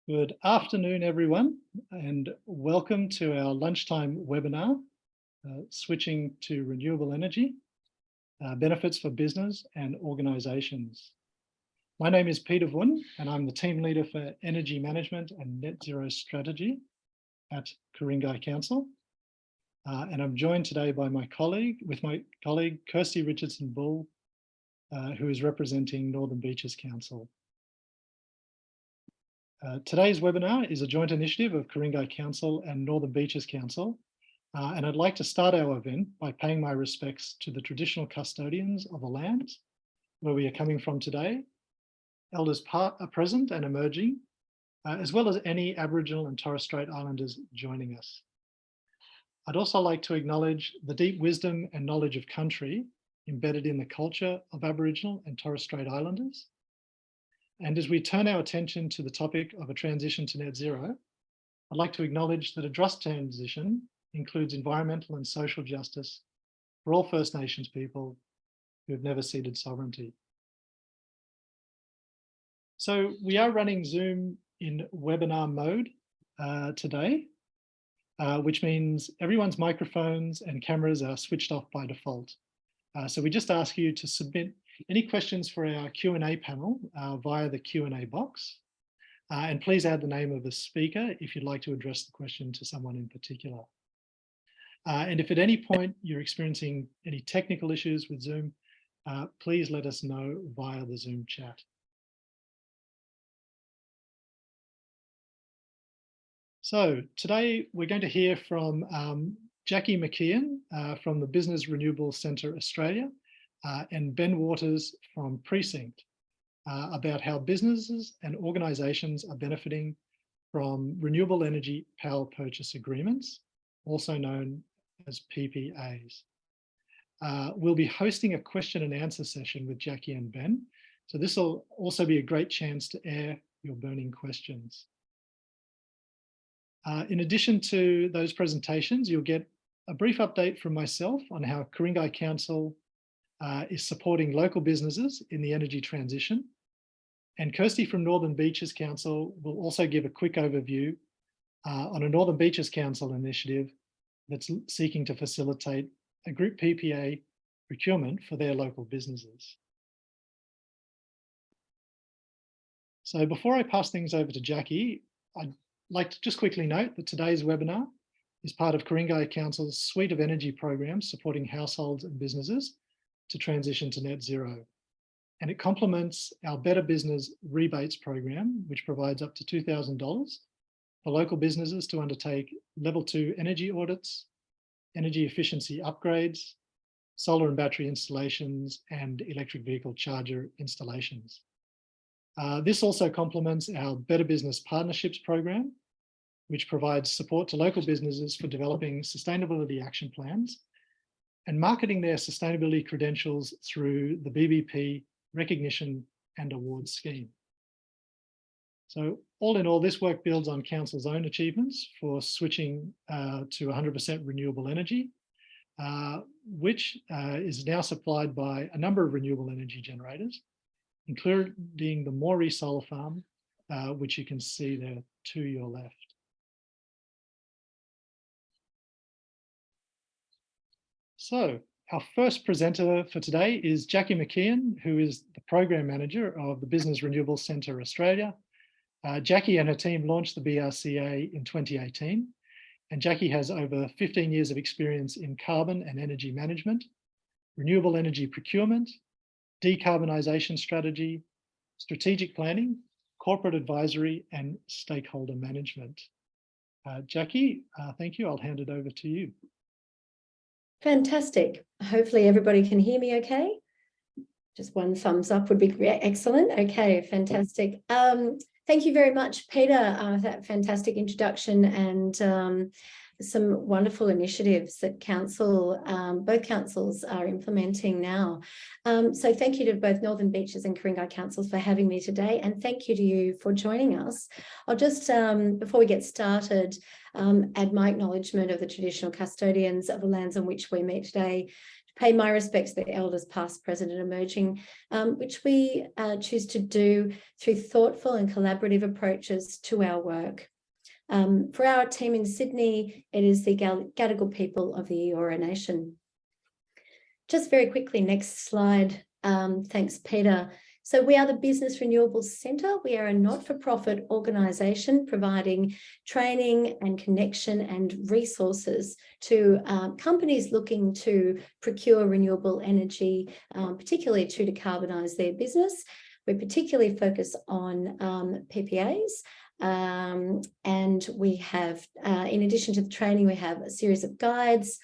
Good afternoon, everyone, and welcome to our lunchtime webinar, Switching to Renewable Energy, Benefits for Business and Organisations. My name is Peter Vun, and I'm the Team Leader for Energy Management and Net Zero Strategy at Ku-ring-gai Council. And I'm joined today by my colleague, Kirsty Richardson-Bull, who is representing Northern Beaches Council. Today's webinar is a joint initiative of Ku-ring-gai Council and Northern Beaches Council, and I'd like to start our event by paying my respects to the traditional custodians of the lands where we are coming from today, elders present and emerging, as well as any Aboriginal and Torres Strait Islanders joining us. I'd also like to acknowledge the deep wisdom and knowledge of country embedded in the culture of Aboriginal and Torres Strait Islanders. And as we turn our attention to the topic of a transition to net zero, I'd like to acknowledge that a just transition includes environmental and social justice for all First Nations people who have never ceded sovereignty. So we are running Zoom in webinar mode today, which means everyone's microphones and cameras are switched off by default. So we just ask you to submit any questions for our Q&A panel via the Q&A box. And please add the name of the speaker if you'd like to address the question to someone in particular. And if at any point you're experiencing any technical issues with Zoom, please let us know via the Zoom chat. So today we're going to hear from Jackie McKeon from the Business Renewable Centre Australia, and Ben Waters from Precinct about how businesses and organisations are benefiting from renewable energy power purchase agreements, also known as PPAs. We'll be hosting a question and answer session with Jackie and Ben, so this will also be a great chance to air your burning questions. In addition to those presentations, you'll get a brief update from myself on how Ku-ring-gai Council is supporting local businesses in the energy transition. And Kirsty from Northern Beaches Council will also give a quick overview on a Northern Beaches Council initiative that's seeking to facilitate a group PPA procurement for their local businesses. So before I pass things over to Jackie, I'd like to just quickly note that today's webinar is part of Ku-ring-gai Council's suite of energy programs supporting households and businesses to transition to net zero. And it complements our Better Business Rebates program, which provides up to $2,000 for local businesses to undertake level 2 energy audits, energy efficiency upgrades, solar and battery installations, and electric vehicle charger installations. This also complements our Better Business Partnerships program, which provides support to local businesses for developing sustainability action plans and marketing their sustainability credentials through the BBP Recognition and Awards Scheme. So all in all, this work builds on Council's own achievements for switching to 100% renewable energy, which is now supplied by a number of renewable energy generators, including the Moree Solar Farm, which you can see there to your left. So our first presenter for today is Jackie McKeon, who is the Program Manager of the Business Renewable Centre Australia. Jackie and her team launched the BRCA in 2018, and Jackie has over 15 years of experience in carbon and energy management, renewable energy procurement, decarbonisation strategy, strategic planning, corporate advisory, and stakeholder management. Jackie, thank you. I'll hand it over to you. Fantastic. Hopefully everybody can hear me okay. Just one thumbs up would be excellent. Okay, fantastic. Thank you very much, Peter, for that fantastic introduction and some wonderful initiatives that both councils are implementing now. So thank you to both Northern Beaches and Ku-ring-gai Councils for having me today, and thank you to you for joining us. I'll just, before we get started, add my acknowledgement of the traditional custodians of the lands on which we meet today, Pay my respects to the elders past, present and emerging, which we choose to do through thoughtful and collaborative approaches to our work. For our team in Sydney, it is the Gadigal people of the Eora Nation. Just very quickly, next slide. Thanks, Peter. So we are the Business Renewables Centre. We are a not-for-profit organisation providing training and connection and resources to companies looking to procure renewable energy, particularly to decarbonise their business. We particularly focus on PPAs. And we have, in addition to the training, we have a series of guides.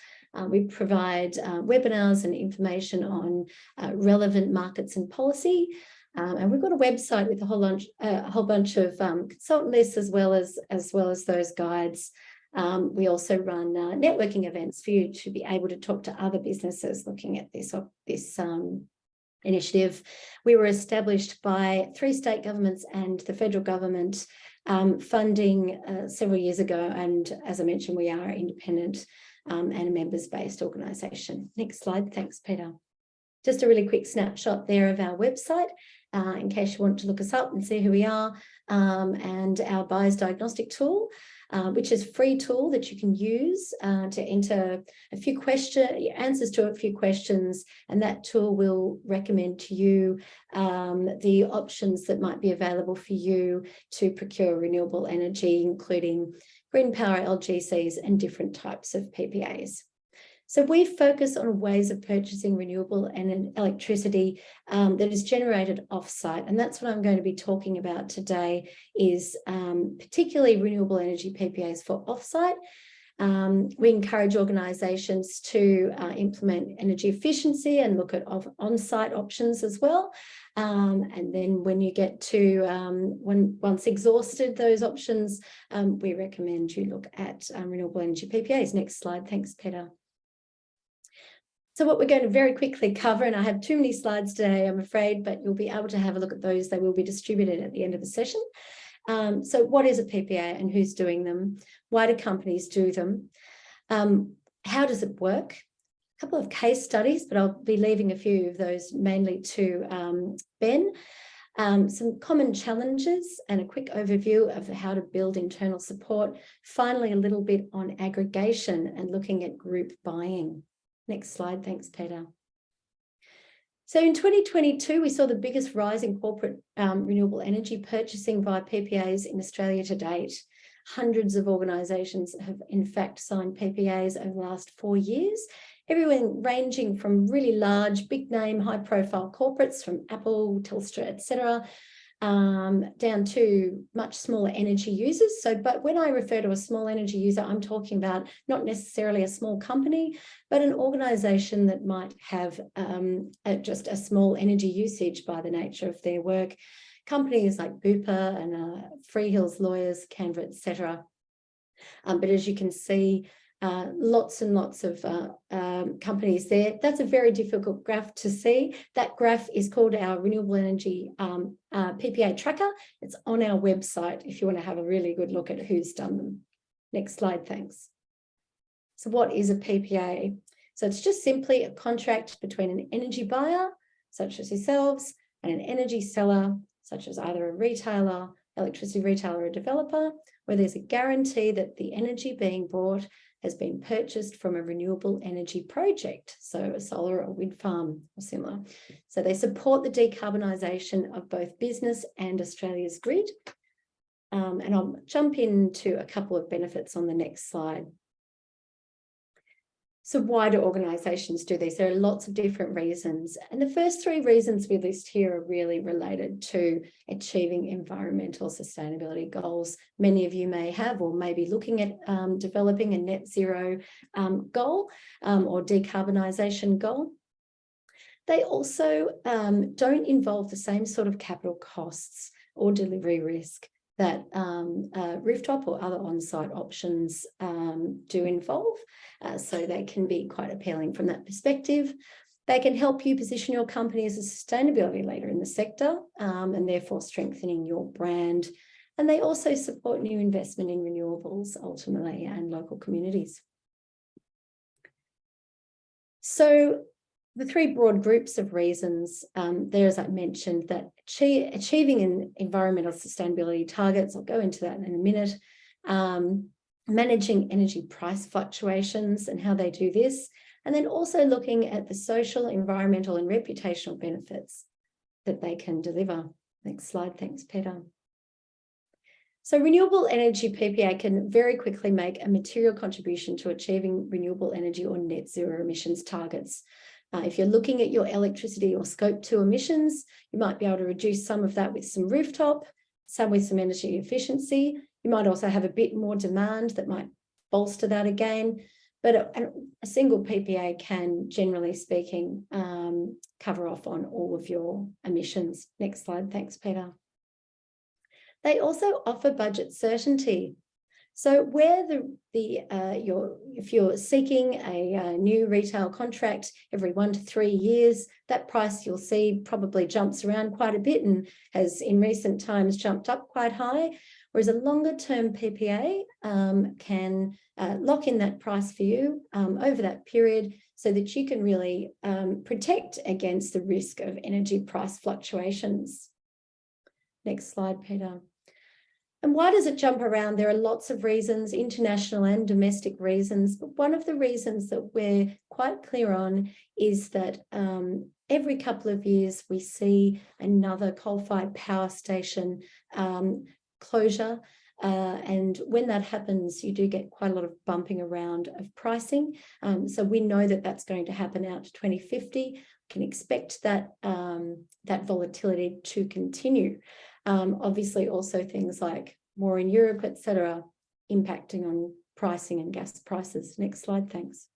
We provide webinars and information on relevant markets and policy. And we've got a website with a whole bunch of consultant lists as well as those guides. We also run networking events for you to be able to talk to other businesses looking at this initiative. We were established by 3 state governments and the federal government funding several years ago. And as I mentioned, we are independent and a members-based organisation. Next slide. Thanks, Peter. Just a really quick snapshot there of our website in case you want to look us up and see who we are, and our buyer's diagnostic tool, which is a free tool that you can use to enter answers to a few questions, and that tool will recommend to you the options that might be available for you to procure renewable energy, including green power, LGCs, and different types of PPAs. So we focus on ways of purchasing renewable and electricity that is generated off-site. And that's what I'm going to be talking about today, is particularly renewable energy PPAs for off-site. We encourage organisations to implement energy efficiency and look at on-site options as well. And then when you get to, once exhausted those options, we recommend you look at renewable energy PPAs. Next slide. Thanks, Peter. So what we're going to very quickly cover, and I have too many slides today, I'm afraid, but you'll be able to have a look at those. They will be distributed at the end of the session. So what is a PPA and who's doing them? Why do companies do them? How does it work? A couple of case studies, but I'll be leaving a few of those mainly to Ben. Some common challenges and a quick overview of how to build internal support. Finally, a little bit on aggregation and looking at group buying. Next slide. Thanks, Peter. So in 2022, we saw the biggest rise in corporate renewable energy purchasing via PPAs in Australia to date. Hundreds of organisations have in fact signed PPAs over the last 4 years, everyone ranging from really large, big name, high profile corporates from Apple, Telstra, etc., down to much smaller energy users. So, but when I refer to a small energy user, I'm talking about not necessarily a small company, but an organisation that might have just a small energy usage by the nature of their work. Companies like Bupa and Freehills Lawyers, Canva, etc. But as you can see, lots and lots of companies there. That's a very difficult graph to see. That graph is called our renewable energy PPA tracker. It's on our website if you want to have a really good look at who's done them. Next slide, thanks. So what is a PPA? So it's just simply a contract between an energy buyer, such as yourselves, and an energy seller, such as either a retailer, electricity retailer, or a developer, where there's a guarantee that the energy being bought has been purchased from a renewable energy project, so a solar or wind farm or similar. So they support the decarbonisation of both business and Australia's grid. And I'll jump into a couple of benefits on the next slide. So why do organisations do this? There are lots of different reasons. And the first 3 reasons we list here are really related to achieving environmental sustainability goals. Many of you may have or may be looking at developing a net zero goal or decarbonisation goal. They also don't involve the same sort of capital costs or delivery risk that rooftop or other on-site options do involve. So they can be quite appealing from that perspective. They can help you position your company as a sustainability leader in the sector and therefore strengthening your brand. And they also support new investment in renewables ultimately and local communities. So the three broad groups of reasons there, as I mentioned, that achieving environmental sustainability targets, I'll go into that in a minute, managing energy price fluctuations and how they do this, and then also looking at the social, environmental and reputational benefits that they can deliver. Next slide, thanks, Peter. So renewable energy PPA can very quickly make a material contribution to achieving renewable energy or net zero emissions targets. If you're looking at your electricity or scope 2 emissions, you might be able to reduce some of that with some rooftop, some with some energy efficiency. You might also have a bit more demand that might bolster that again. But a single PPA can, generally speaking, cover off on all of your emissions. Next slide, thanks, Peter. They also offer budget certainty. So where if you're seeking a new retail contract every 1 to 3 years, that price you'll see probably jumps around quite a bit and has in recent times jumped up quite high, whereas a longer term PPA can lock in that price for you over that period so that you can really protect against the risk of energy price fluctuations. Next slide, Peter. And why does it jump around? There are lots of reasons, international and domestic reasons, but one of the reasons that we're quite clear on is that every couple of years we see another coal-fired power station closure, and when that happens, you do get quite a lot of bumping around of pricing. So we know that that's going to happen out to 2050. We can expect that, that volatility to continue. Obviously, also things like war in Europe, etc., impacting on pricing and gas prices. Next slide, thanks.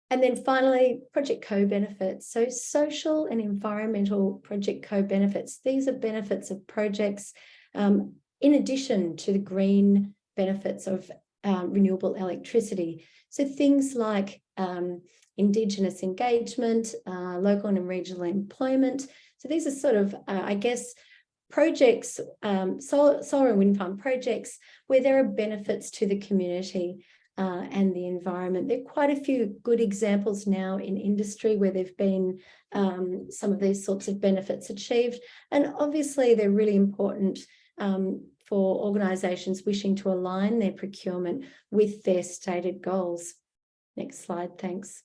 And then finally, project co-benefits. So social and environmental project co-benefits. These are benefits of projects in addition to the green benefits of renewable electricity. So things like Indigenous engagement, local and regional employment. So these are sort of, I guess, projects, solar and wind farm projects where there are benefits to the community and the environment. There are quite a few good examples now in industry where there've been some of these sorts of benefits achieved. And obviously they're really important for organisations wishing to align their procurement with their stated goals. Next slide, thanks.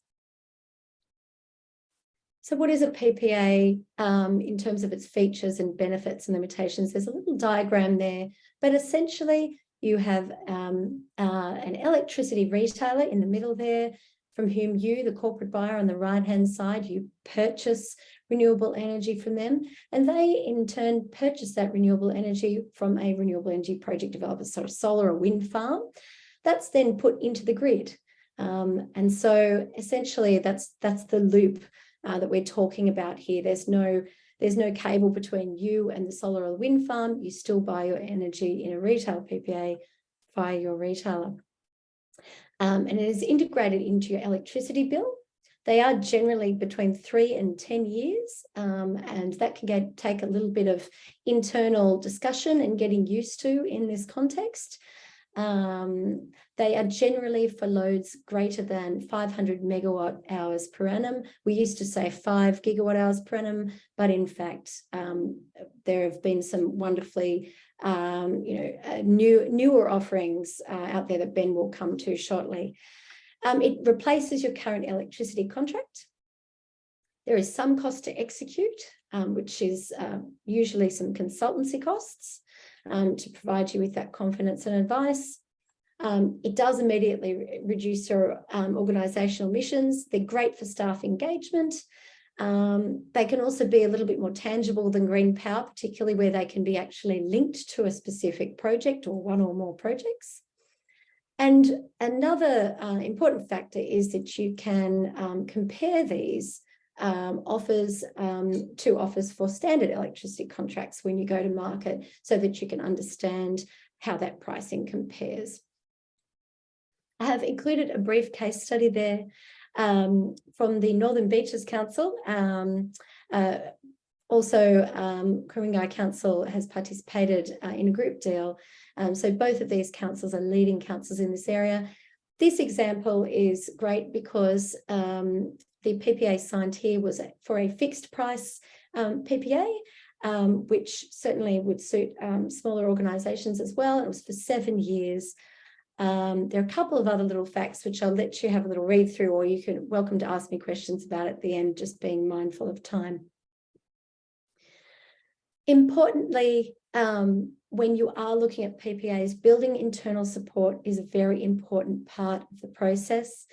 So what is a PPA in terms of its features and benefits and limitations? There's a little diagram there, but essentially you have an electricity retailer in the middle there from whom you, the corporate buyer on the right-hand side, you purchase renewable energy from them, and they in turn purchase that renewable energy from a renewable energy project developer, so solar or wind farm. That's then put into the grid. And so essentially that's the loop that we're talking about here. There's no cable between you and the solar or wind farm. You still buy your energy in a retail PPA via your retailer. And it is integrated into your electricity bill. They are generally between 3 and 10 years, and that can take a little bit of internal discussion and getting used to in this context. They are generally for loads greater than 500 megawatt hours per annum. We used to say 5 gigawatt hours per annum, but in fact, there have been some wonderfully newer offerings out there that Ben will come to shortly. It replaces your current electricity contract. There is some cost to execute, which is usually some consultancy costs to provide you with that confidence and advice. It does immediately reduce your organisational emissions. They're great for staff engagement. They can also be a little bit more tangible than green power, particularly where they can be actually linked to a specific project or one or more projects. And another important factor is that you can compare these offers to offers for standard electricity contracts when you go to market, so that you can understand how that pricing compares. I have included a brief case study there from the Northern Beaches Council. Also, Ku-ring-gai Council has participated in a group deal. So both of these councils are leading councils in this area. This example is great because the PPA signed here was for a fixed price PPA, which certainly would suit smaller organisations as well. It was for 7 years. There are a couple of other little facts which I'll let you have a little read through, or you can welcome to ask me questions about at the end, just being mindful of time. Importantly, when you are looking at PPAs, building internal support is a very important part of the process.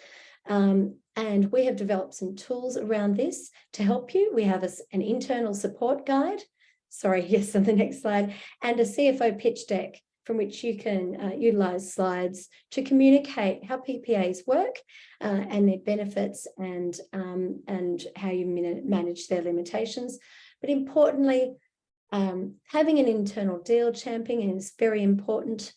And we have developed some tools around this to help you. We have an internal support guide, sorry, yes, on the next slide, and a CFO pitch deck from which you can utilise slides to communicate how PPAs work and their benefits and how you manage their limitations. But importantly, having an internal deal championing is very important.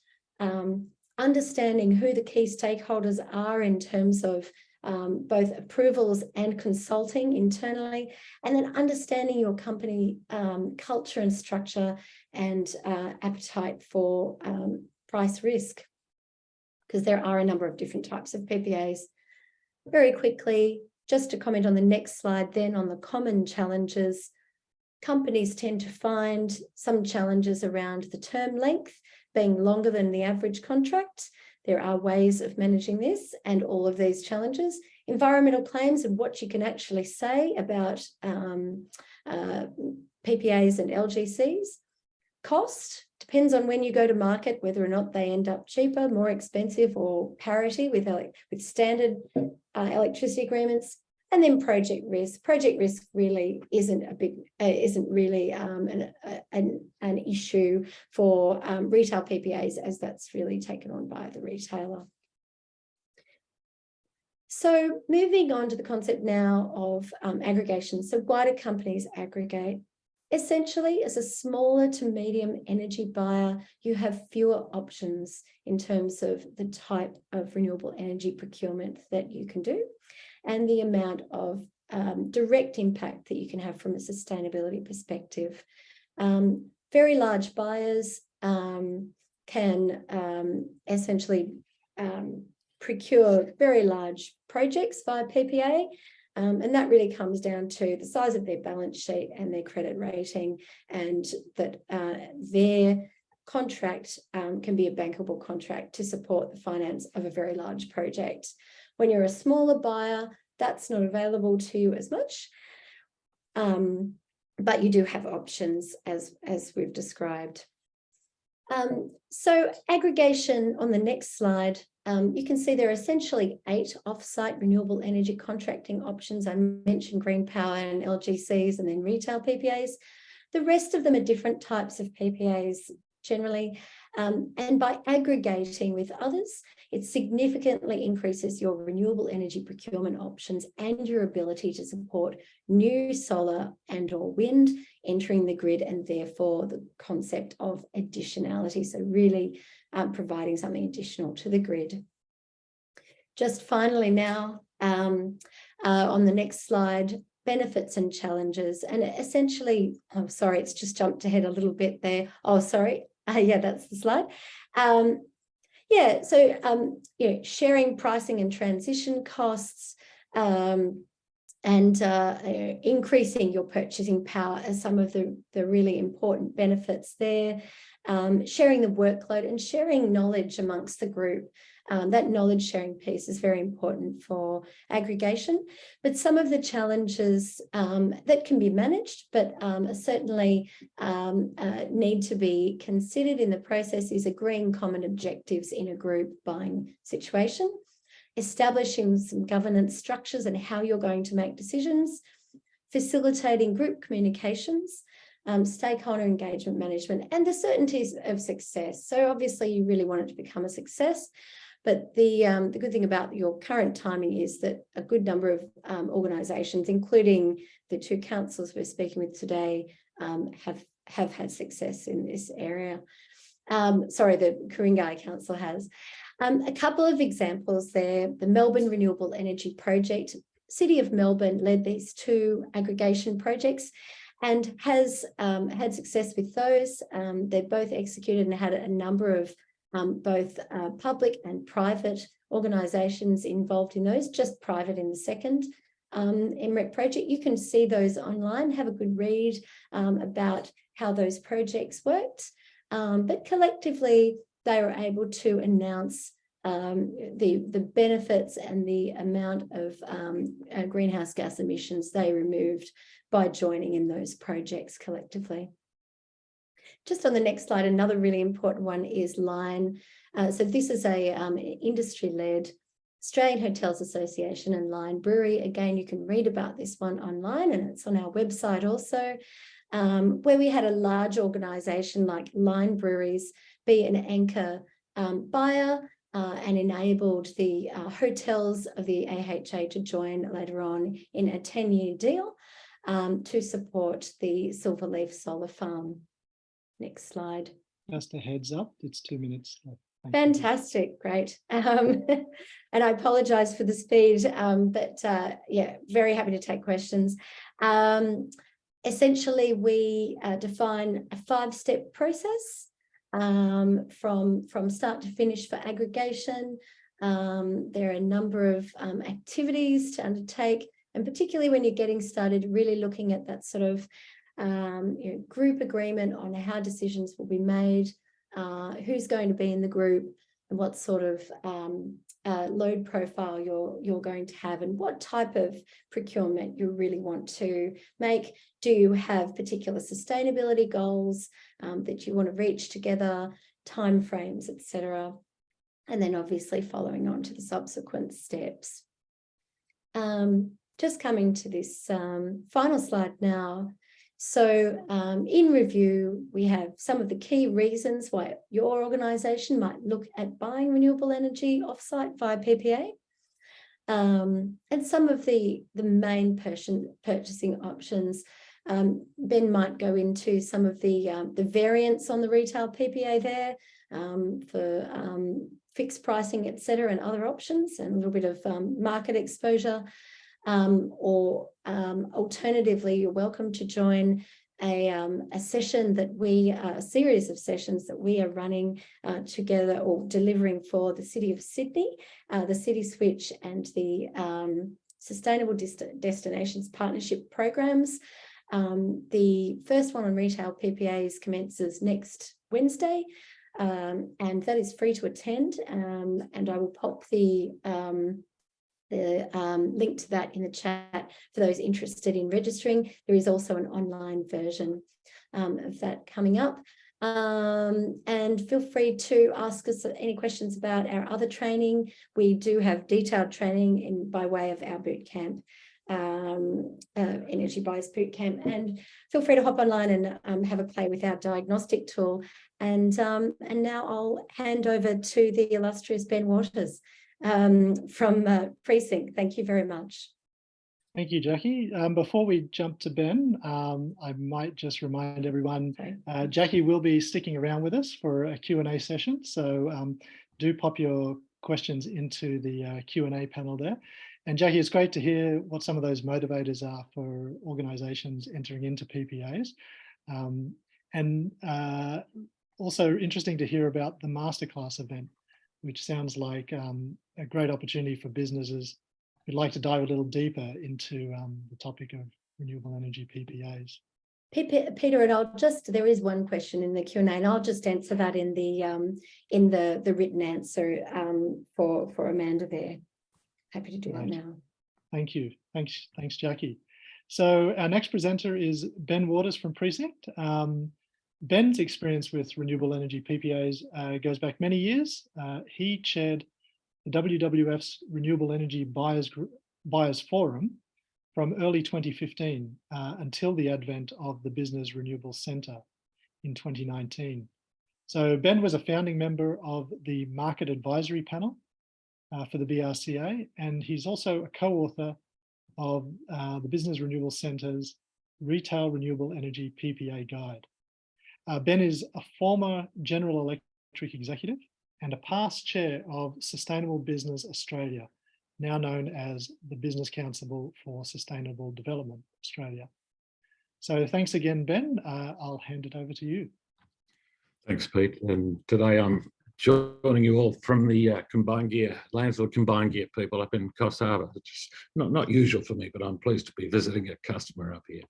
Understanding who the key stakeholders are in terms of both approvals and consulting internally, and then understanding your company culture and structure and appetite for price risk, because there are a number of different types of PPAs. Very quickly, just to comment on the next slide then on the common challenges, companies tend to find some challenges around the term length being longer than the average contract. There are ways of managing this and all of these challenges. Environmental claims and what you can actually say about PPAs and LGCs. Cost depends on when you go to market, whether or not they end up cheaper, more expensive, or parity with standard electricity agreements. And then project risk. Project risk really isn't really an issue for retail PPAs, as that's really taken on by the retailer. So moving on to the concept now of aggregation. So why do companies aggregate? Essentially, as a smaller to medium energy buyer, you have fewer options in terms of the type of renewable energy procurement that you can do and the amount of direct impact that you can have from a sustainability perspective. Very large buyers can essentially procure very large projects via PPA, and that really comes down to the size of their balance sheet and their credit rating, and that their contract can be a bankable contract to support the finance of a very large project. When you're a smaller buyer, that's not available to you as much, but you do have options as we've described. So aggregation on the next slide, you can see there are essentially 8 off-site renewable energy contracting options. I mentioned green power and LGCs and then retail PPAs. The rest of them are different types of PPAs generally, and by aggregating with others, it significantly increases your renewable energy procurement options and your ability to support new solar and or wind entering the grid, and therefore the concept of additionality. So really providing something additional to the grid. Just finally now, on the next slide, benefits and challenges. And essentially, oh, sorry, it's just jumped ahead a little bit there. Oh, sorry. Yeah, that's the slide. Yeah, so sharing pricing and transition costs, and increasing your purchasing power as some of the really important benefits there. Sharing the workload and sharing knowledge amongst the group. That knowledge sharing piece is very important for aggregation, but some of the challenges that can be managed, but certainly need to be considered in the process is agreeing common objectives in a group buying situation, establishing some governance structures and how you're going to make decisions, facilitating group communications, stakeholder engagement management, and the certainties of success. So obviously you really want it to become a success, but the good thing about your current timing is that a good number of organisations, including the 2 councils we're speaking with today, have had success in this area. Sorry, the Ku-ring-gai Council has. A couple of examples there. The Melbourne Renewable Energy Project. City of Melbourne led these 2 aggregation projects and has had success with those. They've both executed and had a number of both public and private organisations involved in those, just private in the second MREC project. You can see those online, have a good read about how those projects worked. But collectively, they were able to announce the benefits and the amount of greenhouse gas emissions they removed by joining in those projects collectively. Just on the next slide, another really important one is Line. So this is a industry-led Australian Hotels Association and Line Brewery. Again, you can read about this one online, and it's on our website also, where we had a large organisation like Line Breweries be an anchor buyer and enabled the hotels of the AHA to join later on in a 10-year deal to support the Silverleaf Solar Farm. Next slide. Just a heads up, it's 2 minutes left. Fantastic, great. And I apologise for the speed, but yeah, very happy to take questions. Essentially, we define a 5-step process from start to finish for aggregation. There are a number of activities to undertake, and particularly when you're getting started, really looking at that sort of group agreement on how decisions will be made, who's going to be in the group, and what sort of load profile you're going to have, and what type of procurement you really want to make. Do you have particular sustainability goals that you want to reach together, timeframes, etc. And then obviously following on to the subsequent steps. Just coming to this final slide now. So in review, we have some of the key reasons why your organisation might look at buying renewable energy offsite via PPA, and some of the main purchasing options. Ben might go into some of the variants on the retail PPA there for fixed pricing, etc., and other options, and a little bit of market exposure. Or alternatively, you're welcome to join a session that a series of sessions that we are running together or delivering for the City of Sydney, the City Switch, and the Sustainable Destinations Partnership Programs. The first one on retail PPAs commences next Wednesday, and that is free to attend, and I will pop the link to that in the chat for those interested in registering. There is also an online version of that coming up. And feel free to ask us any questions about our other training. We do have detailed training by way of our boot camp, Energy Buyers Boot Camp. And feel free to hop online and have a play with our diagnostic tool. And now I'll hand over to the illustrious Ben Waters from Precinct. Thank you very much. Thank you, Jackie. Before we jump to Ben, I might just remind everyone, Jackie will be sticking around with us for a Q&A session. So do pop your questions into the Q&A panel there. And Jackie, it's great to hear what some of those motivators are for organisations entering into PPAs. And also interesting to hear about the masterclass event, which sounds like a great opportunity for businesses who'd like to dive a little deeper into the topic of renewable energy PPAs. Peter, and there is one question in the Q&A, and I'll just answer that in the written answer for Amanda there. Happy to do that now. Thank you. Thanks, Jackie. So our next presenter is Ben Waters from Precinct. Ben's experience with renewable energy PPAs goes back many years. He chaired the WWF's Renewable Energy Buyers Forum from early 2015 until the advent of the Business Renewable Centre in 2019. So Ben was a founding member of the Market Advisory Panel for the BRCA, and he's also a co-author of the Business Renewable Centre's Retail Renewable Energy PPA Guide. Ben is a former General Electric executive and a past chair of Sustainable Business Australia, now known as the Business Council for Sustainable Development Australia. So thanks again, Ben. I'll hand it over to you. Thanks, Pete. And today I'm joining you all from the combined gear, Landsville combined gear people up in Coffs Harbour. It's not usual for me, but I'm pleased to be visiting a customer up here.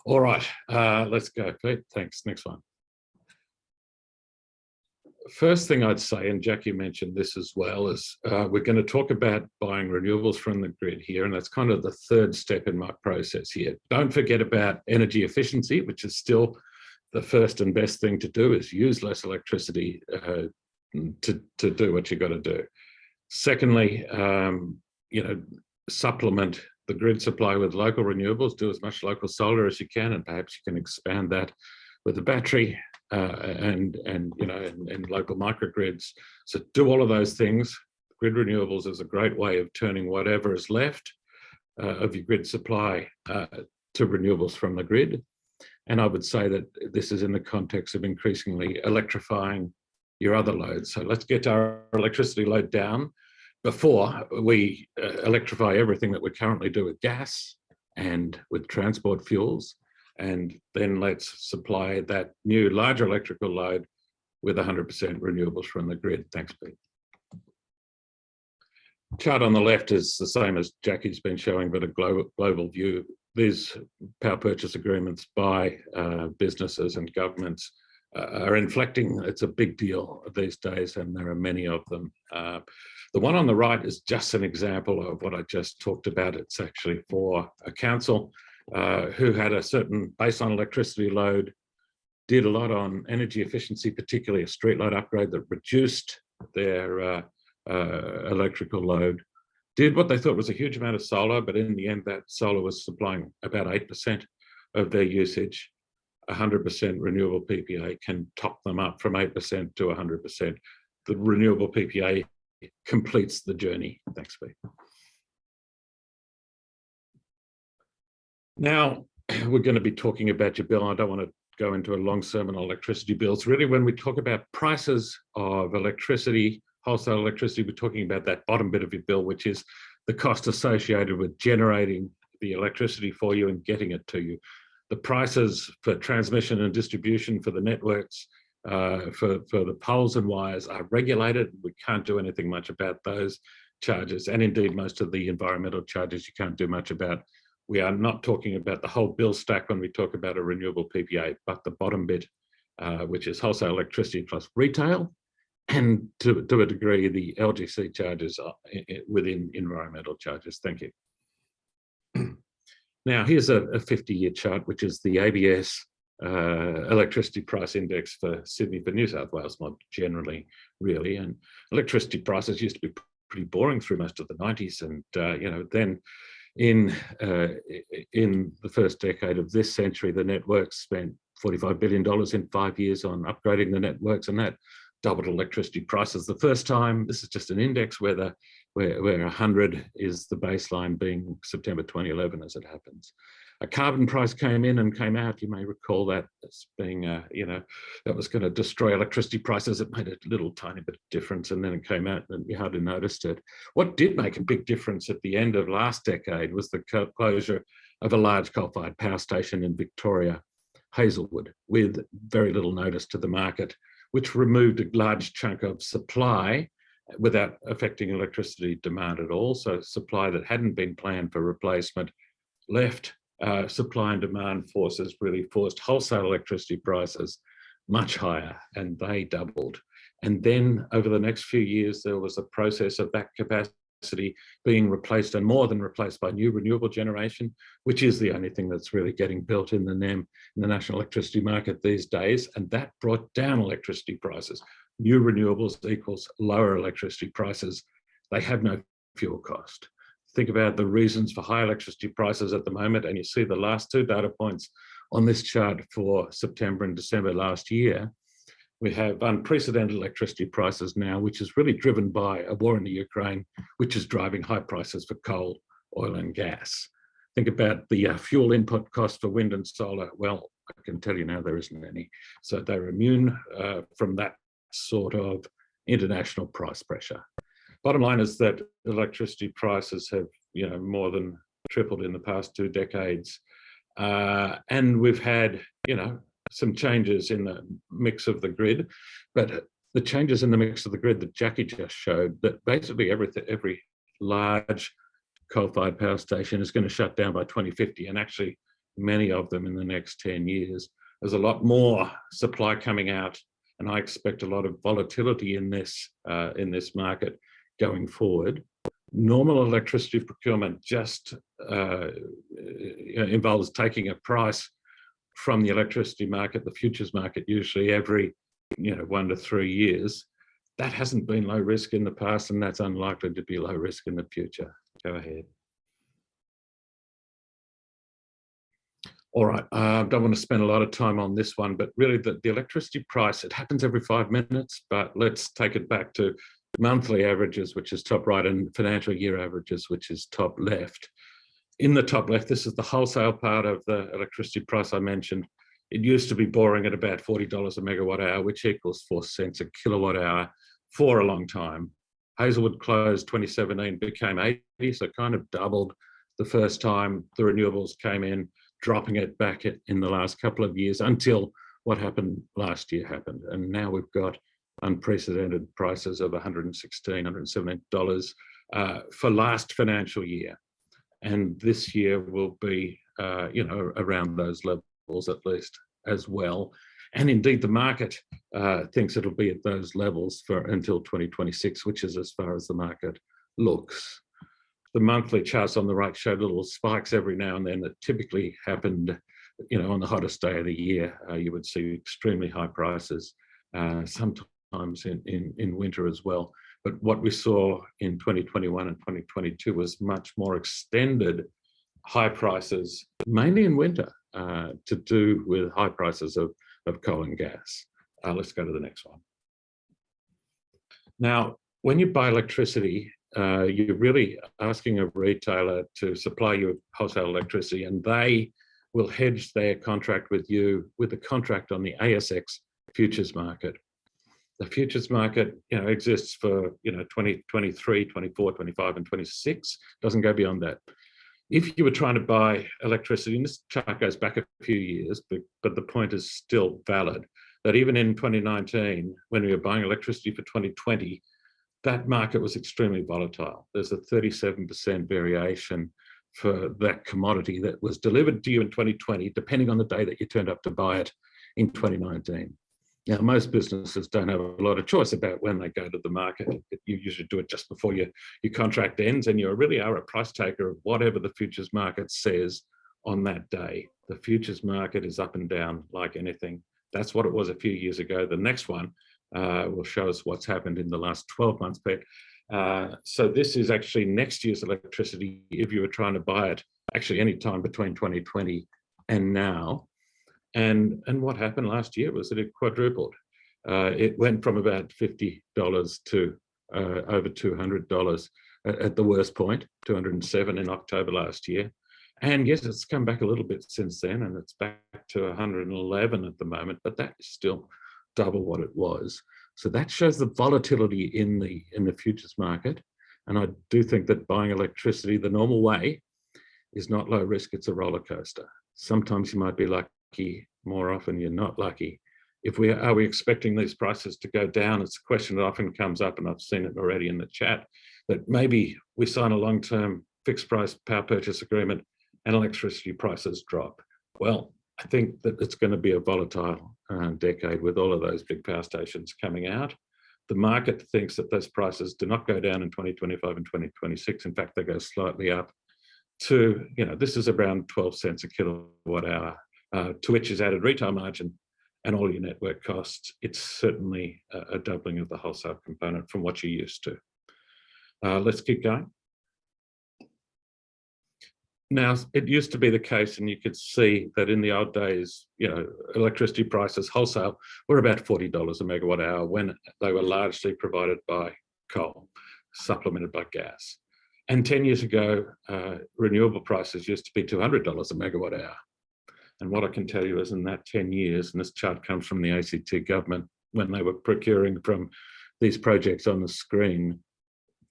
All right, let's go, Pete. Thanks. Next one. First thing I'd say, and Jackie mentioned this as well, is we're going to talk about buying renewables from the grid here, and that's kind of the third step in my process here. Don't forget about energy efficiency, which is still the first and best thing to do, is use less electricity to do what you got to do. Secondly, supplement the grid supply with local renewables. Do as much local solar as you can, and perhaps you can expand that with a battery and local microgrids. So do all of those things. Grid renewables is a great way of turning whatever is left of your grid supply to renewables from the grid. And I would say that this is in the context of increasingly electrifying your other loads. So let's get our electricity load down before we electrify everything that we currently do with gas and with transport fuels. And then let's supply that new larger electrical load with 100% renewables from the grid. Thanks, Pete. Chart on the left is the same as Jackie's been showing, but a global view. These power purchase agreements by businesses and governments are inflecting. It's a big deal these days, and there are many of them. The one on the right is just an example of what I just talked about. It's actually for a council who had a certain baseline electricity load, did a lot on energy efficiency, particularly a streetlight upgrade that reduced their electrical load, did what they thought was a huge amount of solar, but in the end that solar was supplying about 8% of their usage. 100% renewable PPA can top them up from 8% to 100%. The renewable PPA completes the journey. Thanks, Pete. Now, we're going to be talking about your bill. I don't want to go into a long sermon on electricity bills. Really, when we talk about prices of electricity, wholesale electricity, we're talking about that bottom bit of your bill, which is the cost associated with generating the electricity for you and getting it to you. The prices for transmission and distribution for the networks, for the poles and wires are regulated. We can't do anything much about those charges. And indeed, most of the environmental charges you can't do much about. We are not talking about the whole bill stack when we talk about a renewable PPA, but the bottom bit, which is wholesale electricity plus retail, and to a degree, the LGC charges are within environmental charges. Thank you. Now, here's a 50-year chart, which is the ABS electricity price index for Sydney, for New South Wales more generally, really. And electricity prices used to be pretty boring through most of the 90s. And, then in the first decade of this century, the networks spent $45 billion in 5 years on upgrading the networks, and that doubled electricity prices the first time. This is just an index where 100 is the baseline, being September 2011 as it happens. A carbon price came in and came out. You may recall that as being, that was going to destroy electricity prices. It made a little tiny bit of difference, and then it came out and you hardly noticed it. What did make a big difference at the end of last decade was the closure of a large coal-fired power station in Victoria, Hazelwood, with very little notice to the market, which removed a large chunk of supply without affecting electricity demand at all. So supply that hadn't been planned for replacement left. Supply and demand forces really forced wholesale electricity prices much higher, and they doubled. And then over the next few years, there was a process of that capacity being replaced, and more than replaced, by new renewable generation, which is the only thing that's really getting built in the NEM, in the National Electricity Market these days. And that brought down electricity prices. New renewables equals lower electricity prices. They have no fuel cost. Think about the reasons for high electricity prices at the moment, and you see the last two data points on this chart for September and December last year. We have unprecedented electricity prices now, which is really driven by a war in the Ukraine, which is driving high prices for coal, oil and gas. Think about the fuel input cost for wind and solar. Well, I can tell you now there isn't any. So they're immune from that sort of international price pressure. Bottom line is that electricity prices have, more than tripled in the past 2 decades. And we've had, some changes in the mix of the grid, but the changes in the mix of the grid that Jackie just showed, that basically every large coal-fired power station is going to shut down by 2050, and actually many of them in the next 10 years. There's a lot more supply coming out, and I expect a lot of volatility in this market going forward. Normal electricity procurement just involves taking a price from the electricity market, the futures market, usually every 1 to 3 years. That hasn't been low risk in the past, and that's unlikely to be low risk in the future. Go ahead. All right, I don't want to spend a lot of time on this one, but really the electricity price, it happens every 5 minutes, but let's take it back to monthly averages, which is top right, and financial year averages, which is top left. In the top left, this is the wholesale part of the electricity price I mentioned. It used to be boring at about $40 a megawatt hour, which equals 4 cents a kilowatt hour for a long time. Hazelwood closed 2017, became 80, so kind of doubled the first time the renewables came in, dropping it back in the last couple of years until what happened last year happened. And now we've got unprecedented prices of $116, $117 for last financial year. And this year will be, around those levels at least as well. And indeed, the market thinks it'll be at those levels until 2026, which is as far as the market looks. The monthly charts on the right show little spikes every now and then that typically happened, on the hottest day of the year. You would see extremely high prices, sometimes in winter as well. But what we saw in 2021 and 2022 was much more extended high prices, mainly in winter, to do with high prices of coal and gas. Let's go to the next one. Now, when you buy electricity, you're really asking a retailer to supply you with wholesale electricity, and they will hedge their contract with you with a contract on the ASX futures market. The futures market, exists for 2023, 24, 25, and 26. Doesn't go beyond that. If you were trying to buy electricity, and this chart goes back a few years, but the point is still valid, that even in 2019, when we were buying electricity for 2020, that market was extremely volatile. There's a 37% variation for that commodity that was delivered to you in 2020, depending on the day that you turned up to buy it in 2019. Now, most businesses don't have a lot of choice about when they go to the market. You usually do it just before your contract ends, and you really are a price taker of whatever the futures market says on that day. The futures market is up and down like anything. That's what it was a few years ago. The next one will show us what's happened in the last 12 months. But so this is actually next year's electricity if you were trying to buy it actually any time between 2020 and now. And what happened last year was that it quadrupled. It went from about $50 to over $200 at the worst point, 207 in October last year. And yes, it's come back a little bit since then, and it's back to 111 at the moment, but that is still double what it was. So that shows the volatility in the futures market. And I do think that buying electricity the normal way is not low risk, it's a roller coaster. Sometimes you might be lucky, more often you're not lucky. Are we expecting these prices to go down? It's a question that often comes up, and I've seen it already in the chat, that maybe we sign a long-term fixed price power purchase agreement and electricity prices drop. Well, I think that it's going to be a volatile decade with all of those big power stations coming out. The market thinks that those prices do not go down in 2025 and 2026. In fact, they go slightly up to, this is around 12 cents a kilowatt hour, to which is added retail margin and all your network costs. It's certainly a doubling of the wholesale component from what you're used to. Let's keep going. Now, it used to be the case, and you could see that in the old days, electricity prices wholesale were about $40 a megawatt hour when they were largely provided by coal, supplemented by gas. And 10 years ago, renewable prices used to be $200 a megawatt hour. And what I can tell you is in that 10 years, and this chart comes from the ACT government when they were procuring from these projects on the screen,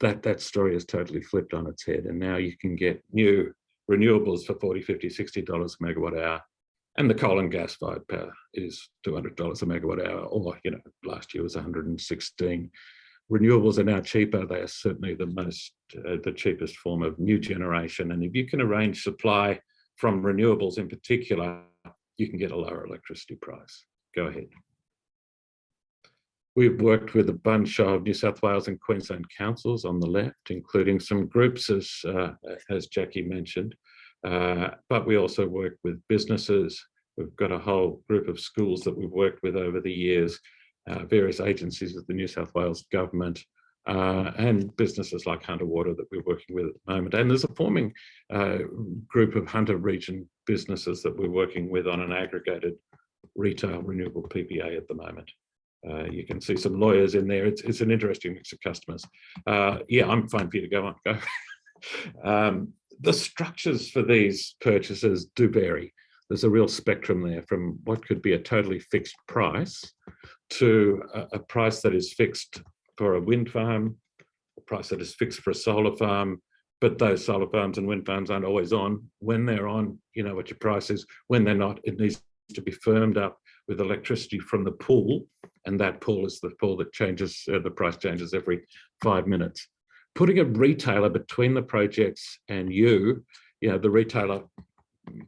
that story has totally flipped on its head. And now you can get new renewables for $40, $50, $60 a megawatt hour And the coal and gas fired power is $200 a megawatt hour, or, you know, last year was 116. Renewables are now cheaper. They are certainly the cheapest form of new generation. And if you can arrange supply from renewables in particular, you can get a lower electricity price. Go ahead. We've worked with a bunch of New South Wales and Queensland councils on the left, including some groups, as Jackie mentioned, but we also work with businesses. We've got a whole group of schools that we've worked with over the years, various agencies of the New South Wales government, and businesses like Hunter Water that we're working with at the moment. And there's a forming group of Hunter region businesses that we're working with on an aggregated retail renewable PPA at the moment. You can see some lawyers in there. It's an interesting mix of customers. Yeah, I'm fine for you to go on. Go. The structures for these purchases do vary. There's a real spectrum there from what could be a totally fixed price to a price that is fixed for a wind farm, a price that is fixed for a solar farm, but those solar farms and wind farms aren't always on. When they're on, you know what your price is. When they're not, it needs to be firmed up with electricity from the pool, and that pool is the pool that changes, the price changes every 5 minutes. Putting a retailer between the projects and you know, the retailer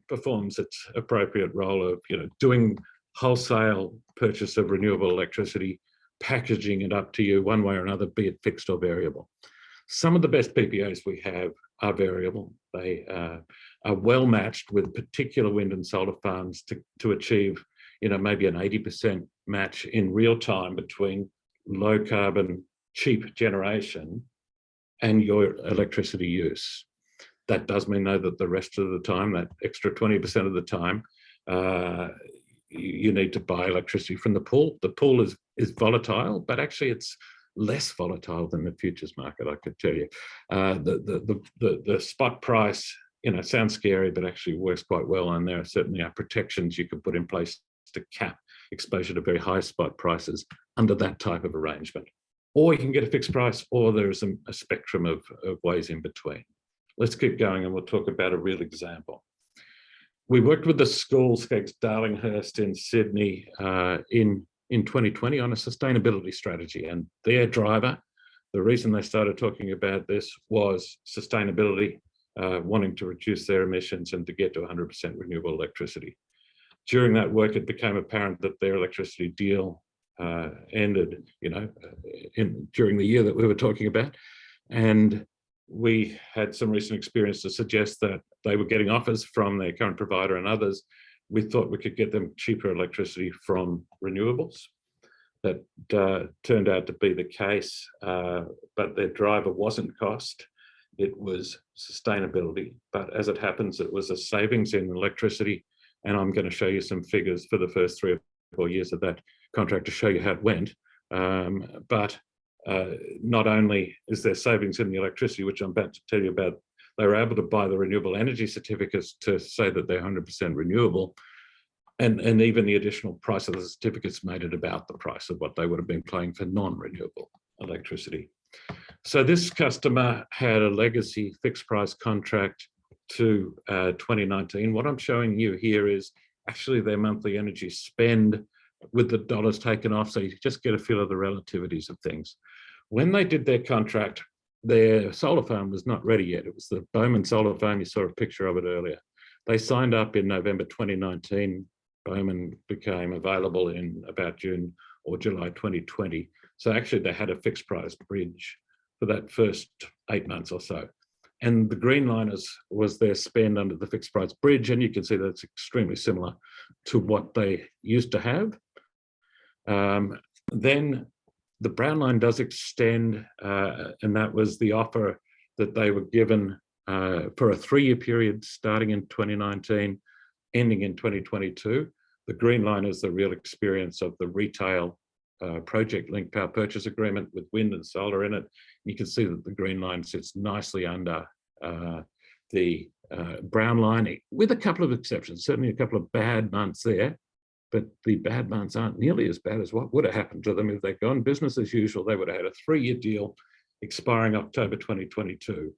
performs its appropriate role of, you know, doing wholesale purchase of renewable electricity, packaging it up to you one way or another, be it fixed or variable. Some of the best PPAs we have are variable. They are well matched with particular wind and solar farms to achieve, you know, maybe an 80% match in real time between low carbon, cheap generation and your electricity use. That does mean, though, that the rest of the time, that extra 20% of the time, you need to buy electricity from the pool. The pool is volatile, but actually it's less volatile than the futures market, I could tell you. The spot price, you know, sounds scary, but actually works quite well. And there certainly are protections you could put in place to cap exposure to very high spot prices under that type of arrangement. Or you can get a fixed price, or there's a spectrum of ways in between. Let's keep going and we'll talk about a real example. We worked with the school, Skeggs Darlinghurst in Sydney in 2020 on a sustainability strategy, and their driver, the reason they started talking about this was sustainability, wanting to reduce their emissions and to get to 100% renewable electricity. During that work, it became apparent that their electricity deal ended, you know, during the year that we were talking about, and we had some recent experience to suggest that they were getting offers from their current provider and others. We thought we could get them cheaper electricity from renewables. That turned out to be the case, but their driver wasn't cost, it was sustainability. But as it happens, it was a savings in electricity, and I'm going to show you some figures for the first 3 or 4 years of that contract to show you how it went. Not only is there savings in the electricity, which I'm about to tell you about, they were able to buy the renewable energy certificates to say that they're 100% renewable, and even the additional price of the certificates made it about the price of what they would have been paying for non-renewable electricity. So this customer had a legacy fixed price contract to 2019. What I'm showing you here is actually their monthly energy spend with the dollars taken off, so you just get a feel of the relativities of things. When they did their contract, their solar farm was not ready yet. It was the Bowman solar farm. You saw a picture of it earlier. They signed up in November 2019. Bowman became available in about June or July 2020. So actually they had a fixed price bridge for that first 8 months or so. And the green line was their spend under the fixed price bridge. And you can see that's extremely similar to what they used to have. Then the brown line does extend, and that was the offer that they were given for a 3-year period starting in 2019, ending in 2022. The green line is the real experience of the retail project linked power purchase agreement with wind and solar in it. You can see that the green line sits nicely under the brown line, with a couple of exceptions, certainly a couple of bad months there. But the bad months aren't nearly as bad as what would have happened to them if they'd gone business as usual. They would have had a 3-year deal expiring October 2022.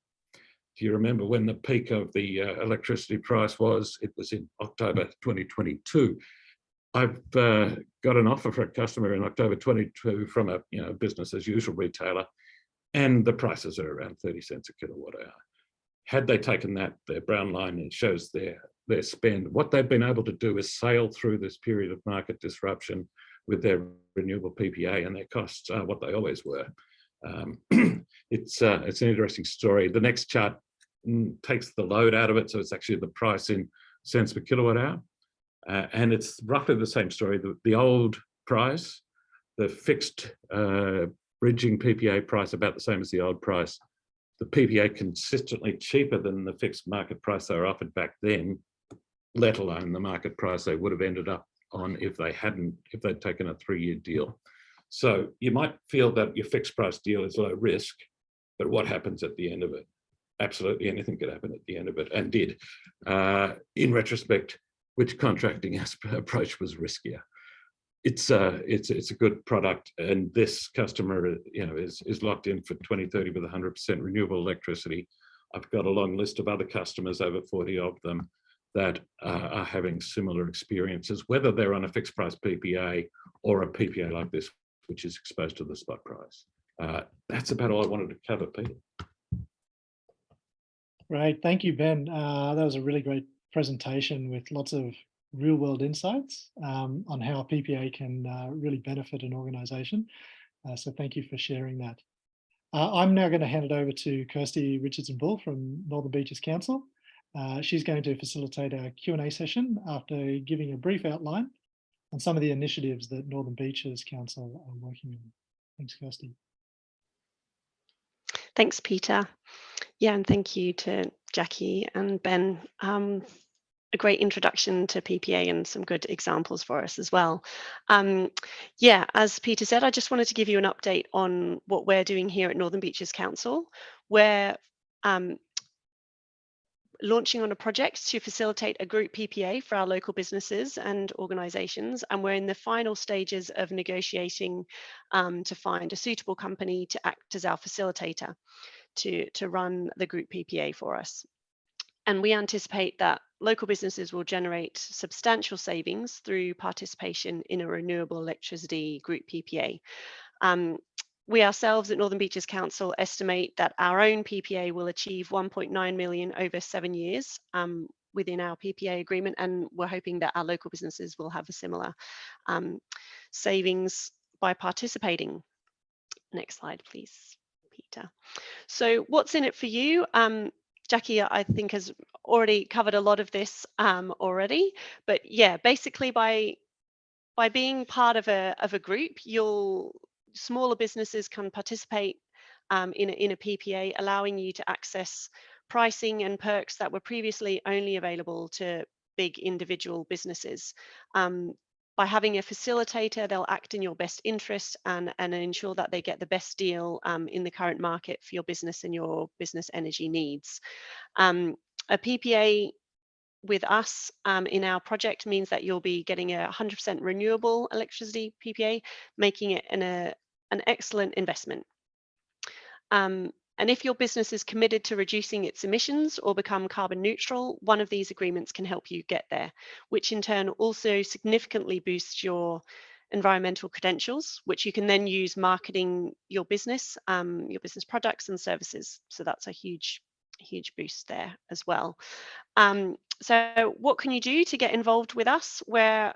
If you remember when the peak of the electricity price was, it was in October 2022. I've got an offer for a customer in October 22 from a business as usual retailer, and the prices are around 30 cents a kilowatt hour. Had they taken that, their brown line, it shows their spend. What they've been able to do is sail through this period of market disruption with their renewable PPA, and their costs are what they always were. It's an interesting story. The next chart takes the load out of it, so it's actually the price in cents per kilowatt hour. And it's roughly the same story. The old price, the fixed bridging PPA price, about the same as the old price. The PPA consistently cheaper than the fixed market price they were offered back then, let alone the market price they would have ended up on if they'd taken a 3-year deal. So you might feel that your fixed price deal is low risk, but what happens at the end of it? Absolutely anything could happen at the end of it, and did. In retrospect, which contracting approach was riskier? It's a good product, and this customer, is locked in for 2030 with 100% renewable electricity. I've got a long list of other customers, over 40 of them, that are having similar experiences, whether they're on a fixed price PPA or a PPA like this, which is exposed to the spot price. That's about all I wanted to cover, Peter. Great, thank you, Ben. That was a really great presentation with lots of real-world insights on how PPA can really benefit an organisation. So thank you for sharing that. I'm now going to hand it over to Kirsty Richardson-Bull from Northern Beaches Council. She's going to facilitate our Q&A session after giving a brief outline on some of the initiatives that Northern Beaches Council are working on. Thanks, Kirsty. Thanks, Peter. Yeah, and thank you to Jackie and Ben. A great introduction to PPA and some good examples for us as well. Yeah, as Peter said, I just wanted to give you an update on what we're doing here at Northern Beaches Council. We're launching on a project to facilitate a group PPA for our local businesses and organisations, and we're in the final stages of negotiating to find a suitable company to act as our facilitator to run the group PPA for us. And we anticipate that local businesses will generate substantial savings through participation in a renewable electricity group PPA. We ourselves at Northern Beaches Council estimate that our own PPA will achieve 1.9 million over 7 years within our PPA agreement, and we're hoping that our local businesses will have a similar savings by participating. Next slide, please, Peter. So what's in it for you? Jackie, I think, has already covered a lot of this already, but yeah, basically by being part of a group, smaller businesses can participate in a PPA, allowing you to access pricing and perks that were previously only available to big individual businesses. By having a facilitator, they'll act in your best interest and ensure that they get the best deal in the current market for your business and your business energy needs. A PPA with us in our project means that you'll be getting a 100% renewable electricity PPA, making it an excellent investment. And if your business is committed to reducing its emissions or become carbon neutral, one of these agreements can help you get there, which in turn also significantly boosts your environmental credentials, which you can then use marketing your business products and services. So that's a huge boost there as well. So what can you do to get involved with us? We're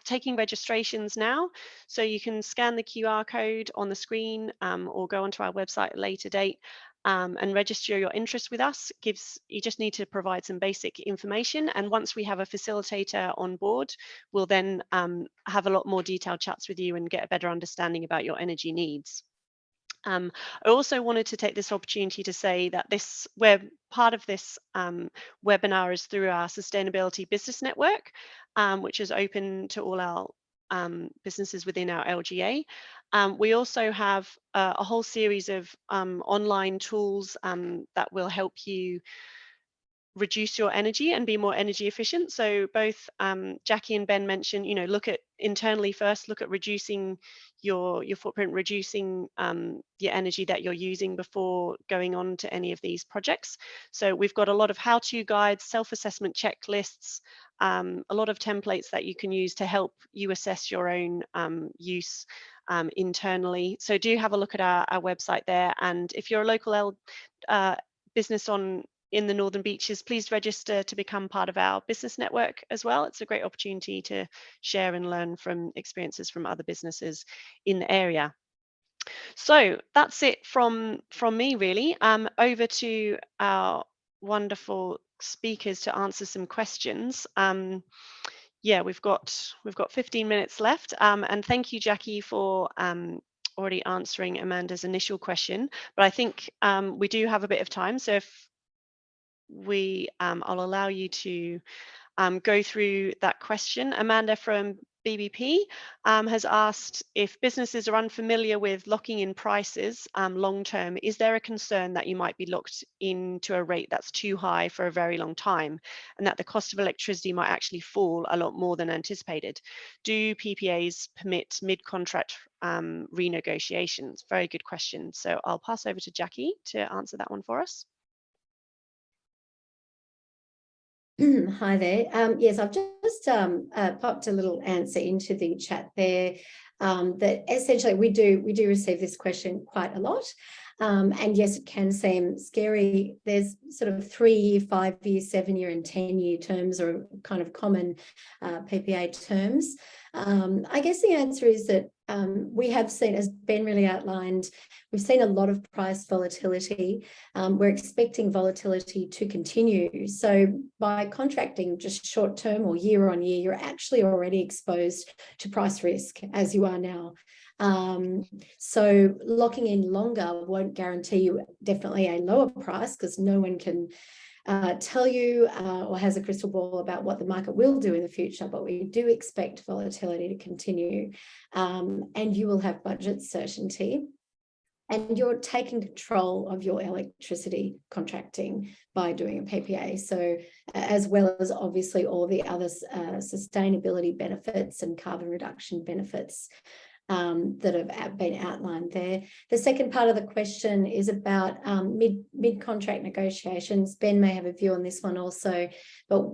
taking registrations now, so you can scan the QR code on the screen or go onto our website at a later date and register your interest with us. You just need to provide some basic information, and once we have a facilitator on board, we'll then have a lot more detailed chats with you and get a better understanding about your energy needs. I also wanted to take this opportunity to say that part of this webinar is through our Sustainability Business Network, which is open to all our businesses within our LGA. We also have a whole series of online tools that will help you reduce your energy and be more energy efficient. So both Jackie and Ben mentioned, look at internally first, look at reducing your footprint, reducing your energy that you're using before going on to any of these projects. So we've got a lot of how-to guides, self-assessment checklists, a lot of templates that you can use to help you assess your own use internally. So do have a look at our website there. And if you're a local business in the Northern Beaches, please register to become part of our business network as well. It's a great opportunity to share and learn from experiences from other businesses in the area. So that's it from me, really. Over to our wonderful speakers to answer some questions. Yeah, we've got 15 minutes left. And thank you, Jackie, for already answering Amanda's initial question. But I think we do have a bit of time. So if I'll allow you to go through that question. Amanda from BBP has asked, if businesses are unfamiliar with locking in prices long term, is there a concern that you might be locked into a rate that's too high for a very long time and that the cost of electricity might actually fall a lot more than anticipated? Do PPAs permit mid-contract renegotiations? Very good question. So I'll pass over to Jackie to answer that one for us. Hi there. Yes, I've just popped a little answer into the chat there. That essentially we do receive this question quite a lot. And yes, it can seem scary. There's sort of 3-year, 5-year, 7-year and 10-year terms are kind of common PPA terms. I guess the answer is that we have seen, as Ben really outlined, we've seen a lot of price volatility. We're expecting volatility to continue. So by contracting just short term or year on year, you're actually already exposed to price risk as you are now. So locking in longer won't guarantee you definitely a lower price, because no one can tell you or has a crystal ball about what the market will do in the future, but we do expect volatility to continue, and you will have budget certainty, and you're taking control of your electricity contracting by doing a PPA. So as well as obviously all the other sustainability benefits and carbon reduction benefits that have been outlined there. The second part of the question is about mid-contract negotiations. Ben may have a view on this one also, but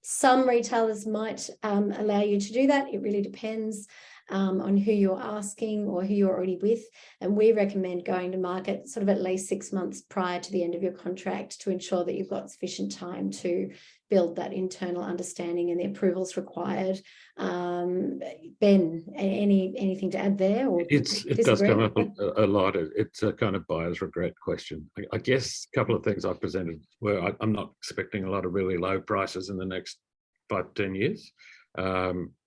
some retailers might allow you to do that. It really depends on who you're asking or who you're already with. And we recommend going to market sort of at least 6 months prior to the end of your contract to ensure that you've got sufficient time to build that internal understanding and the approvals required. Ben, anything to add there? Or it does come up a lot. It's a kind of buyer's regret question. I guess a couple of things I presented were I'm not expecting a lot of really low prices in the next 5 to 10 years.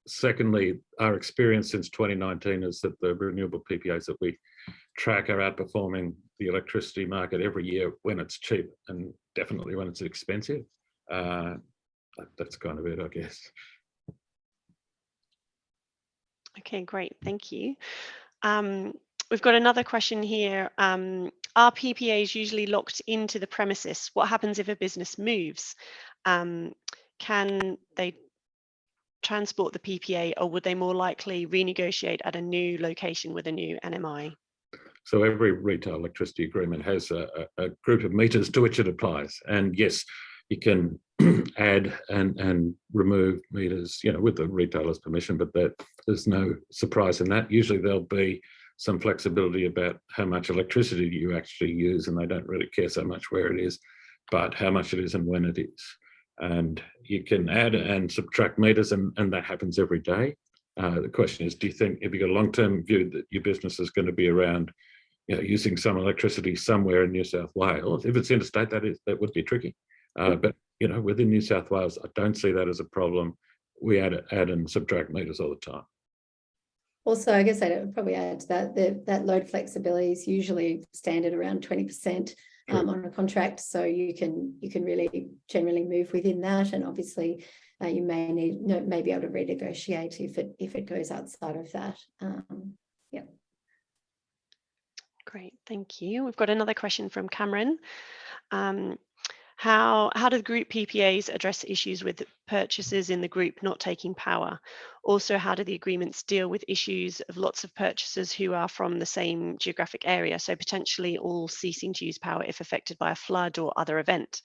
Secondly, our experience since 2019 is that the renewable PPAs that we track are outperforming the electricity market every year when it's cheap, and definitely when it's expensive. That's kind of it, I guess. Okay, great, thank you. We've got another question here. Are PPAs usually locked into the premises? What happens if a business moves? Can they transport the PPA, or would they more likely renegotiate at a new location with a new NMI? So every retail electricity agreement has a group of meters to which it applies. And yes, you can add and remove meters, with the retailer's permission, but there's no surprise in that. Usually there'll be some flexibility about how much electricity you actually use, and they don't really care so much where it is, but how much it is and when it is. And you can add and subtract meters, and that happens every day. The question is, do you think, if you've got a long-term view that your business is going to be around, using some electricity somewhere in New South Wales? If it's interstate, that would be tricky. But within New South Wales, I don't see that as a problem. We add and subtract meters all the time. Also, I guess I would probably add to that load flexibility is usually standard around 20%. On a contract, so you can really generally move within that, and obviously you may be able to renegotiate if it goes outside of that. Yeah. Great, thank you. We've got another question from Cameron. How do the group PPAs address issues with purchasers in the group not taking power? Also, how do the agreements deal with issues of lots of purchasers who are from the same geographic area, so potentially all ceasing to use power if affected by a flood or other event?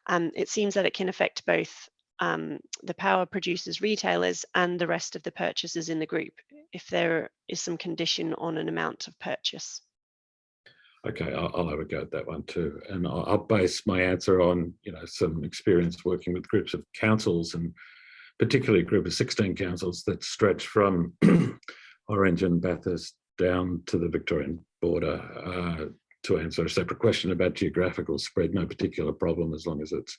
It seems that it can affect both the power producers, retailers, and the rest of the purchasers in the group if there is some condition on an amount of purchase. Okay, I'll have a go at that one too, and I'll base my answer on some experience working with groups of councils, and particularly a group of 16 councils that stretch from Orange and Bathurst down to the Victorian border. To answer a separate question about geographical spread, no particular problem as long as it's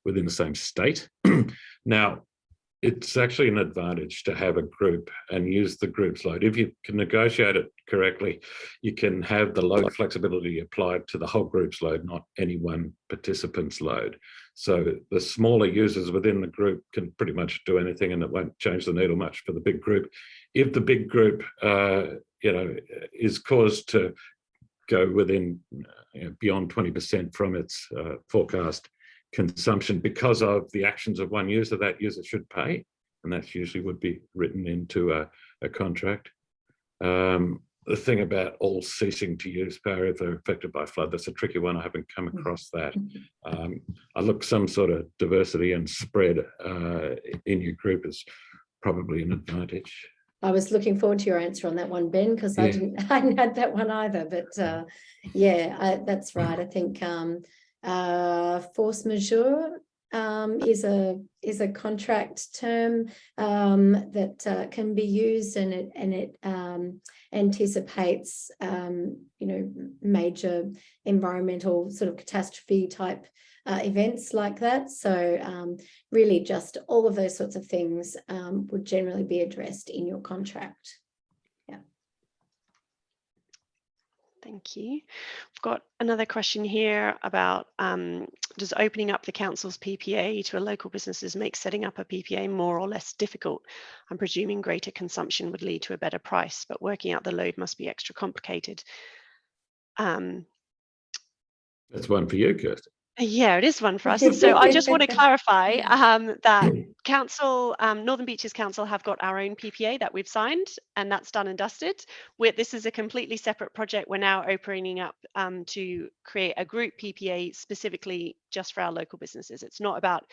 within the same state. Now, it's actually an advantage to have a group and use the group's load. If you can negotiate it correctly, you can have the load flexibility applied to the whole group's load, not any one participant's load. So the smaller users within the group can pretty much do anything, and it won't change the needle much for the big group. If the big group, is caused to go within beyond 20% from its forecast consumption because of the actions of one user, that user should pay, and that usually would be written into a contract. The thing about all ceasing to use power if they're affected by flood, that's a tricky one. I haven't come across that. I look, some sort of diversity and spread in your group is probably an advantage. I was looking forward to your answer on that one, Ben, because I hadn't had that one either. But that's right. I think force majeure is a contract term that can be used, and it anticipates major environmental sort of catastrophe type events like that. So really just all of those sorts of things would generally be addressed in your contract. Yeah. Thank you. We've got another question here about does opening up the council's PPA to a local businesses make setting up a PPA more or less difficult? I'm presuming greater consumption would lead to a better price, but working out the load must be extra complicated. That's one for you, Kirsten. Yeah, it is one for us. So I just want to clarify that council, Northern Beaches Council, have got our own PPA that we've signed, and that's done and dusted. This is a completely separate project. We're now opening up to create a group PPA specifically just for our local businesses. It's not about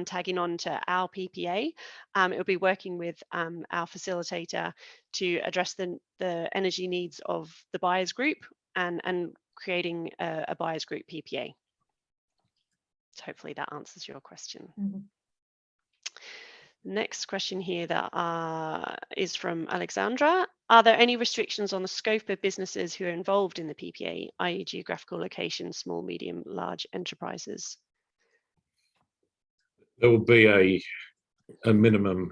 tagging on to our PPA. It will be working with our facilitator to address the energy needs of the buyers group and creating a buyers group PPA. So hopefully that answers your question. Mm-hmm. Next question here that is from Alexandra. Are there any restrictions on the scope of businesses who are involved in the PPA, i.e. geographical location, small, medium, large enterprises? There will be a minimum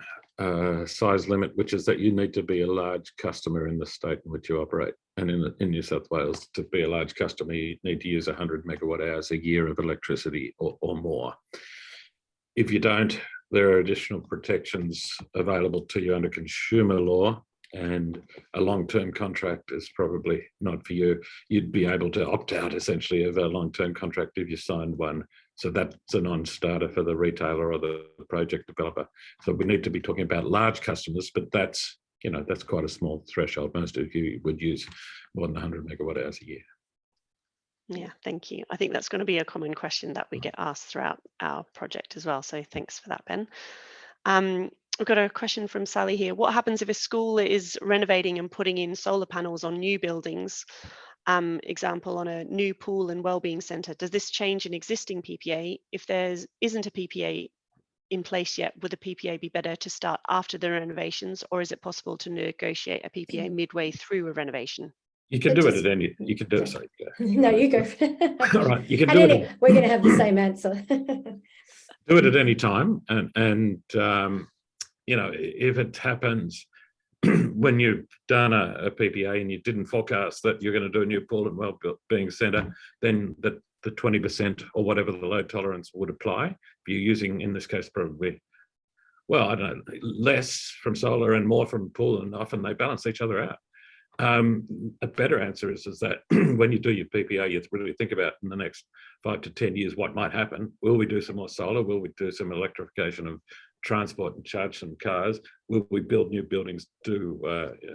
size limit, which is that you need to be a large customer in the state in which you operate. And in New South Wales, to be a large customer, you need to use 100 megawatt hours a year of electricity or more. If you don't, there are additional protections available to you under consumer law, and a long-term contract is probably not for you. You'd be able to opt out essentially of a long-term contract if you signed one. So that's a non-starter for the retailer or the project developer. So we need to be talking about large customers, but that's quite a small threshold. Most of you would use more than 100 megawatt hours a year. Yeah, thank you. I think that's going to be a common question that we get asked throughout our project as well. So thanks for that, Ben. We've got a question from Sally here. What happens if a school is renovating and putting in solar panels on new buildings? Example, on a new pool and wellbeing centre. Does this change an existing PPA? If there isn't a PPA in place yet, would the PPA be better to start after the renovations, or is it possible to negotiate a PPA midway through a renovation? You can do it at any. You can do it. Sorry, no, you go. All right, you can do it. We're going to have the same answer. Do it at any time, and if it happens when you've done a PPA and you didn't forecast that you're going to do a new pool and wellbeing centre, then the 20% or whatever the load tolerance would apply. If you're using, in this case, probably, well, I don't know, less from solar and more from pool, and often they balance each other out. A better answer is that when you do your PPA, you really think about in the next 5 to 10 years what might happen. Will we do some more solar? Will we do some electrification of transport and charge some cars? Will we build new buildings, do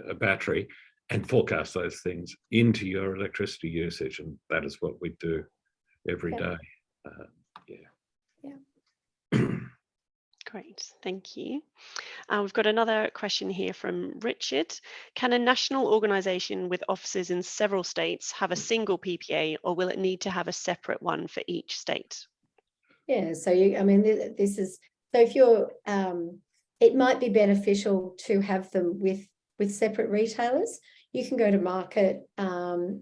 a battery, and forecast those things into your electricity usage? And that is what we do every day. Great, thank you. We've got another question here from Richard. Can a national organisation with offices in several states have a single PPA, or will it need to have a separate one for each state? Yeah, so this is, so if you're, it might be beneficial to have them with separate retailers. You can go to market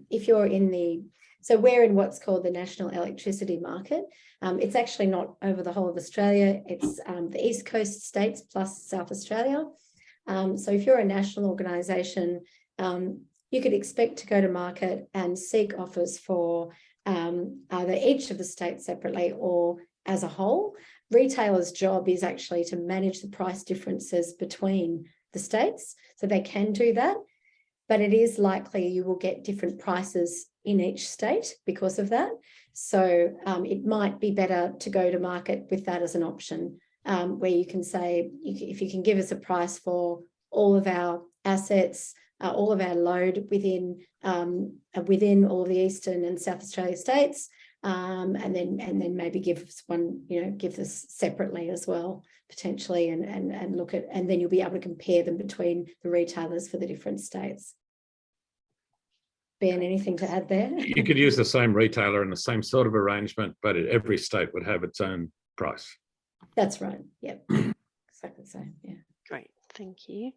if you're in the, so we're in what's called the national electricity market. It's actually not over the whole of Australia. It's the East Coast states plus South Australia. So if you're a national organisation, you could expect to go to market and seek offers for either each of the states separately or as a whole. Retailers' job is actually to manage the price differences between the states, so they can do that. But it is likely you will get different prices in each state because of that. So it might be better to go to market with that as an option, where you can say, if you can give us a price for all of our assets, all of our load within all of the Eastern and South Australia states, and then maybe give us one, give this separately as well, potentially, and look at, and then you'll be able to compare them between the retailers for the different states. Ben, anything to add there? You could use the same retailer and the same sort of arrangement, but every state would have its own price. That's right. Yep. Exactly the same. Yeah. Great, thank you.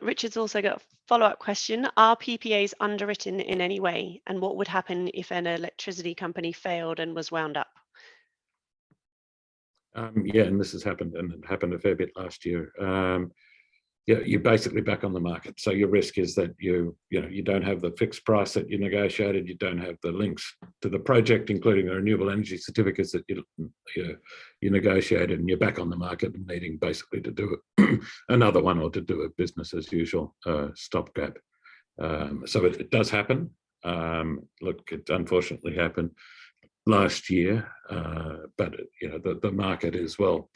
Richard's also got a follow-up question. Are PPAs underwritten in any way? And what would happen if an electricity company failed and was wound up? Yeah, and this has happened, and it happened a fair bit last year. Yeah, you're basically back on the market. So your risk is that you don't have the fixed price that you negotiated. You don't have the links to the project, including the renewable energy certificates that you negotiated, and you're back on the market and needing basically to do another one, or to do a business as usual stopgap. So it does happen. Look, it unfortunately happened last year, but the market is well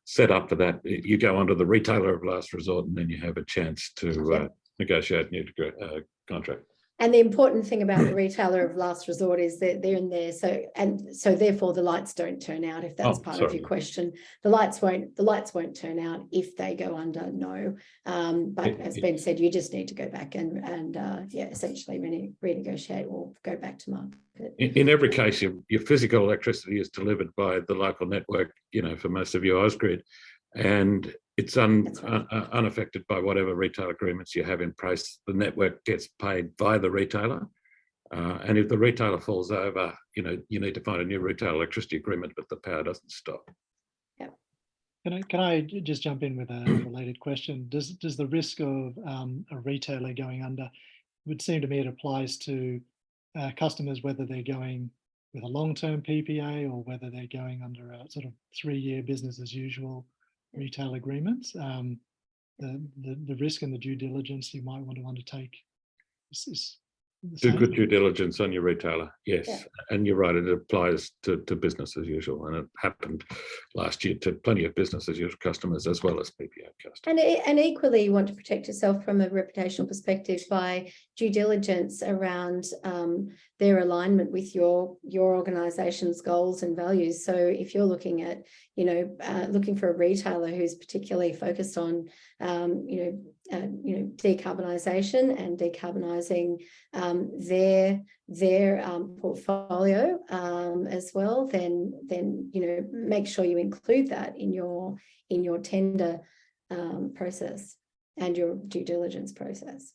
set up for that. You go onto the retailer of last resort, and then you have a chance to negotiate a new contract. And the important thing about the retailer of last resort is that they're in there, so therefore the lights don't turn out, if that's part of your question. The lights won't turn out if they go under, no. But as Ben said, you just need to go back and essentially renegotiate or go back to market. In every case, your physical electricity is delivered by the local network, for most of your Ausgrid, and it's unaffected by whatever retail agreements you have in place. The network gets paid by the retailer, and if the retailer falls over, you need to find a new retail electricity agreement, but the power doesn't stop. Yeah. Can I just jump in with a related question? Does the risk of a retailer going under, it would seem to me it applies to customers, whether they're going with a long-term PPA or whether they're going under a sort of 3-year business as usual retail agreements. The risk and the due diligence you might want to undertake is do good due diligence on your retailer, yes. And you're right, it applies to business as usual, and it happened last year to plenty of business as usual customers as well as PPA customers. And equally, you want to protect yourself from a reputational perspective by due diligence around their alignment with your organisation's goals and values. So if you're looking at looking for a retailer who's particularly focused on decarbonisation and decarbonising their portfolio as well, then make sure you include that in your tender process and your due diligence process.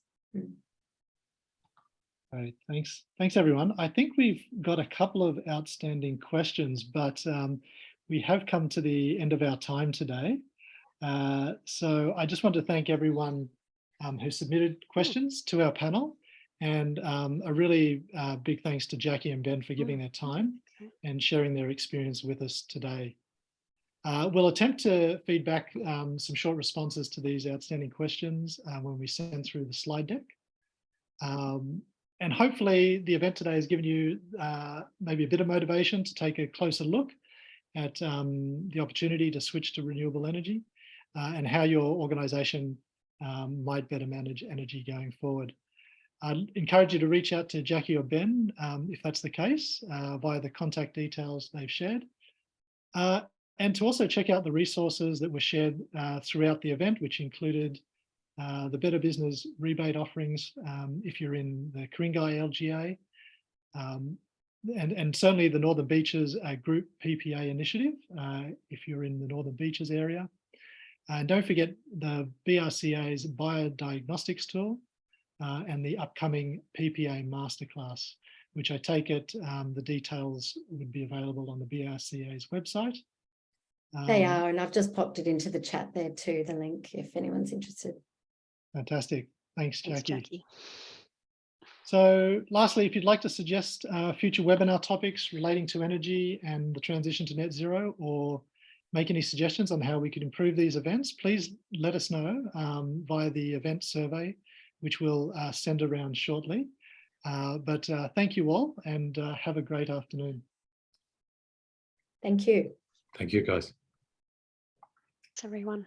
Right, thanks everyone. I think we've got a couple of outstanding questions, but we have come to the end of our time today. So I just want to thank everyone who submitted questions to our panel, and a really big thanks to Jackie and Ben for giving their time and sharing their experience with us today. We'll attempt to feed back some short responses to these outstanding questions when we send through the slide deck. And hopefully the event today has given you maybe a bit of motivation to take a closer look at the opportunity to switch to renewable energy and how your organisation might better manage energy going forward. I'd encourage you to reach out to Jackie or Ben if that's the case via the contact details they've shared. And to also check out the resources that were shared throughout the event, which included the Better Business rebate offerings if you're in the Ku-ring-gai LGA, and certainly the Northern Beaches Group PPA initiative if you're in the Northern Beaches area. And don't forget the BRCA's biodiagnostics tool and the upcoming PPA masterclass, which I take it the details would be available on the BRCA's website. They are, and I've just popped it into the chat there too, the link, if anyone's interested. Fantastic. Thanks, Jackie. Thanks, Jackie. So lastly, if you'd like to suggest future webinar topics relating to energy and the transition to net zero, or make any suggestions on how we could improve these events, please let us know via the event survey, which we'll send around shortly. But thank you all, and have a great afternoon. Thank you. Thank you, guys. Thanks, everyone.